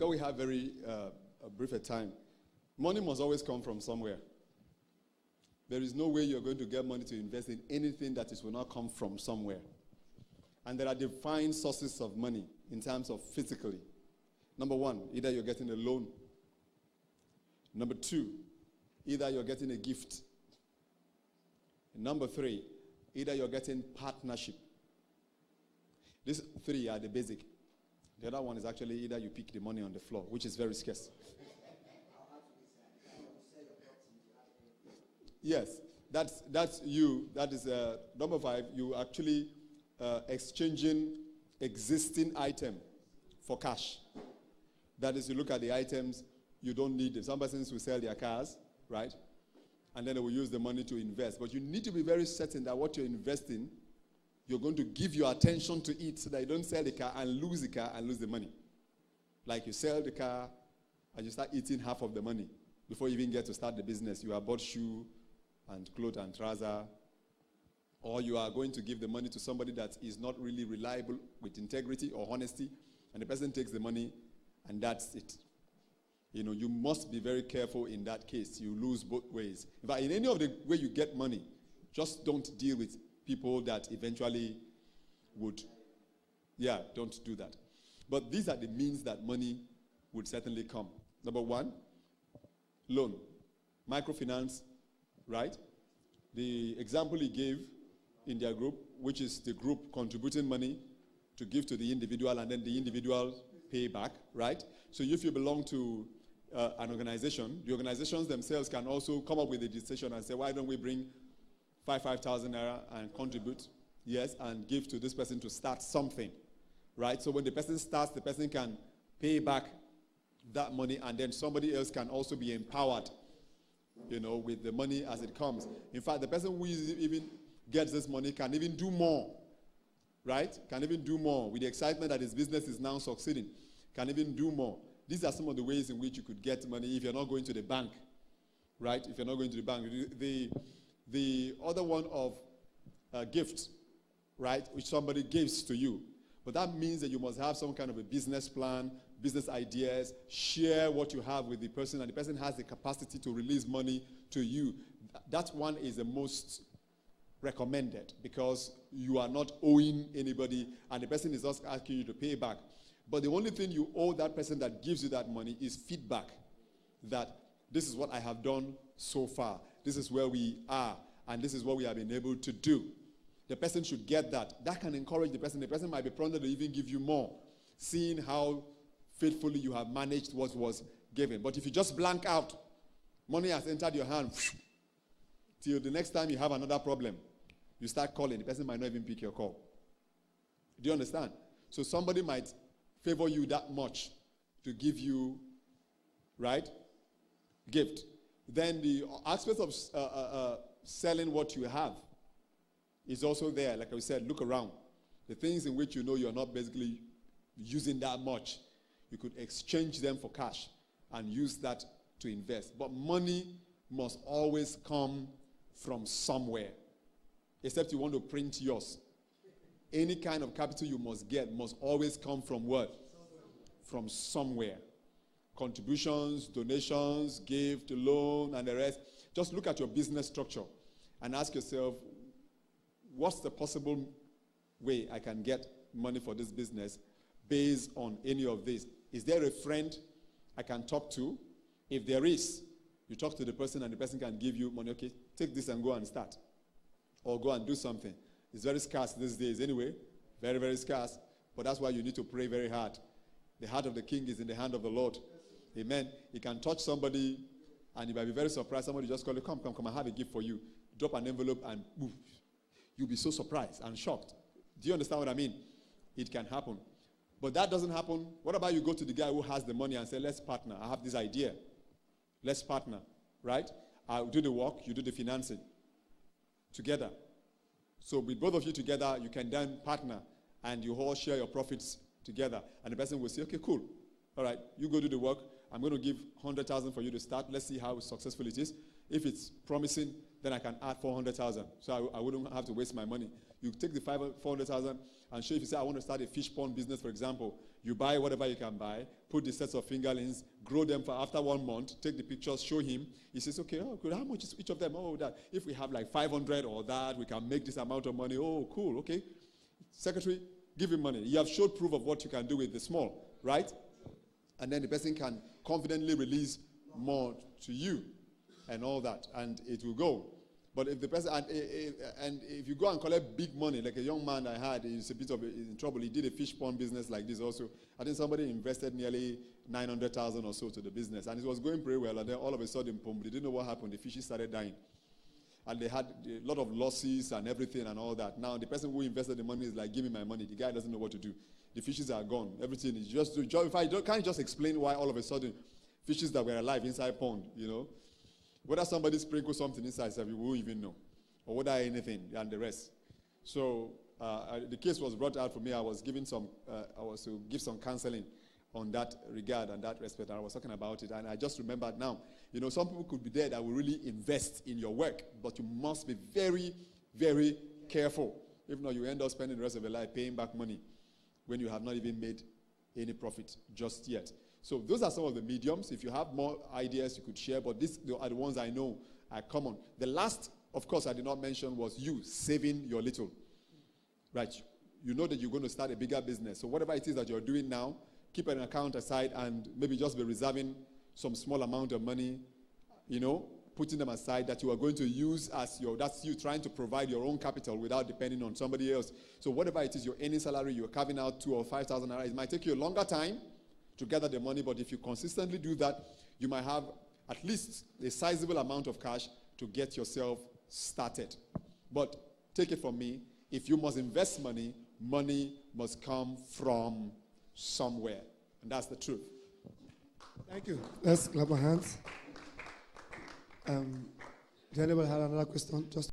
because we have very a briefer time, money must always come from somewhere. There is no way you're going to get money to invest in anything that will not come from somewhere. And there are defined sources of money in terms of physically. Number one, either you're getting a loan. Number two, either you're getting a gift. And number three, either you're getting partnership. These three are the basic. The other one is actually either you pick the money on the floor, which is very scarce. Yes, that's you. That is number five. You actually exchanging existing item for cash. That is, you look at the items, you don't need them. Some persons will sell their cars, right? And then they will use the money to invest. But you need to be very certain that what you're investing, you're going to give your attention to it so that you don't sell the car and lose the car and lose the money. Like you sell the car and you start eating half of the money before you even get to start the business. You have bought shoe and clothes and trouser, or you are going to give the money to somebody that is not really reliable with integrity or honesty, and the person takes the money and that's it. You know, you must be very careful in that case. You lose both ways. But in any of the way you get money, just don't deal with people that eventually would, don't do that. But these are the means that money would certainly come. Number one, loan, microfinance, right? The example he gave in their group, which is the group contributing money to give to the individual and then the individual pay back, right? So if you belong to an organization, the organizations themselves can also come up with a decision and say, why don't we bring 5,000 naira and contribute, yes, and give to this person to start something, right? So when the person starts, the person can pay back that money, and then somebody else can also be empowered, you know, with the money as it comes. In fact, the person who even gets this money can even do more, right? Can even do more with the excitement that his business is now succeeding. Can even do more. These are some of the ways in which you could get money if you're not going to the bank, right? If you're not going to the bank. The other one of gift, right, which somebody gives to you. But that means that you must have some kind of a business plan, business ideas, share what you have with the person, and the person has the capacity to release money to you. That one is the most recommended because you are not owing anybody and the person is just asking you to pay back. But the only thing you owe that person that gives you that money is feedback, that this is what I have done so far. This is where we are, and this is what we have been able to do. The person should get that. That can encourage the person. The person might be prompted to even give you more, seeing how faithfully you have managed what was given. But if you just blank out, money has entered your hand, till the next time you have another problem, you start calling. The person might not even pick your call. Do you understand? So somebody might favor you that much to give you, right, gift. Then the aspect of selling what you have is also there. Like I said, look around. The things in which you know you're not basically using that much, you could exchange them for cash and use that to invest. But money must always come from somewhere, except you want to print yours. Any kind of capital you must get must always come from what? From somewhere. Contributions, donations, gift, loan, and the rest. Just look at your business structure and ask yourself, what's the possible way I can get money for this business based on any of this? Is there a friend I can talk to? If there is, you talk to the person and the person can give you money. Okay, take this and go and start. Or go and do something. It's very scarce these days anyway. Very, very scarce. But that's why you need to pray very hard. The heart of the king is in the hand of the Lord. Amen. He can touch somebody and you might be very surprised. Somebody just call you, come, I have a gift for you. Drop an envelope and move. You'll be so surprised and shocked. Do you understand what I mean? It can happen. But that doesn't happen. What about you go to the guy who has the money and say, let's partner. I have this idea. Let's partner. Right? I'll do the work, you do the financing. Together. So with both of you together, you can then partner and you all share your profits together. And the person will say, okay, cool. All right, you go do the work. I'm going to give 100,000 for you to start. Let's see how successful it is. If it's promising, then I can add 400,000. So I wouldn't have to waste my money. You take the 400,000 and show, if you say, I want to start a fish pond business, for example, you buy whatever you can buy, put the sets of fingerlings, grow them for after 1 month, take the pictures, show him. He says, okay, oh, good. How much is each of them? Oh, that. If we have like 500 or that, we can make this amount of money. Oh, cool, okay. Secretary, give him money. You have showed proof of what you can do with the small, right? And then the person can confidently release more to you and all that, and it will go. But if the person, and if you go and collect big money, like a young man I had, he's a bit of in trouble. He did a fish pond business like this also. I think somebody invested nearly 900,000 or so to the business, and it was going pretty well. And then all of a sudden, boom, they didn't know what happened. The fishes started dying, and they had a lot of losses and everything and all that. Now the person who invested the money is like, give me my money. The guy doesn't know what to do. The fishes are gone. Everything is just. If I can't just explain why all of a sudden fishes that were alive inside pond, you know. Whether somebody sprinkled something inside, so we won't even know. Or whether anything and the rest. So the case was brought out for me. I was to give some counseling on that regard and that respect. And I was talking about it. And I just remembered now, you know, some people could be there that will really invest in your work. But you must be very, very careful. If not, you end up spending the rest of your life paying back money when you have not even made any profit just yet. So those are some of the mediums. If you have more ideas, you could share. But these are the ones I know are common. The last, of course, I did not mention was you saving your little. Right? You know that you're going to start a bigger business. So whatever it is that you're doing now, keep an account aside and maybe just be reserving some small amount of money, you know, putting them aside that you are going to use as that's you trying to provide your own capital without depending on somebody else. So whatever it is, your earning salary, you're carving out 2,000 or 5,000 naira. It might take you a longer time to gather the money, but if you consistently do that, you might have at least a sizable amount of cash to get yourself started. But take it from me, if you must invest money, money must come from somewhere. And that's the truth. Thank you. Let's clap our hands. Anybody had another question? Just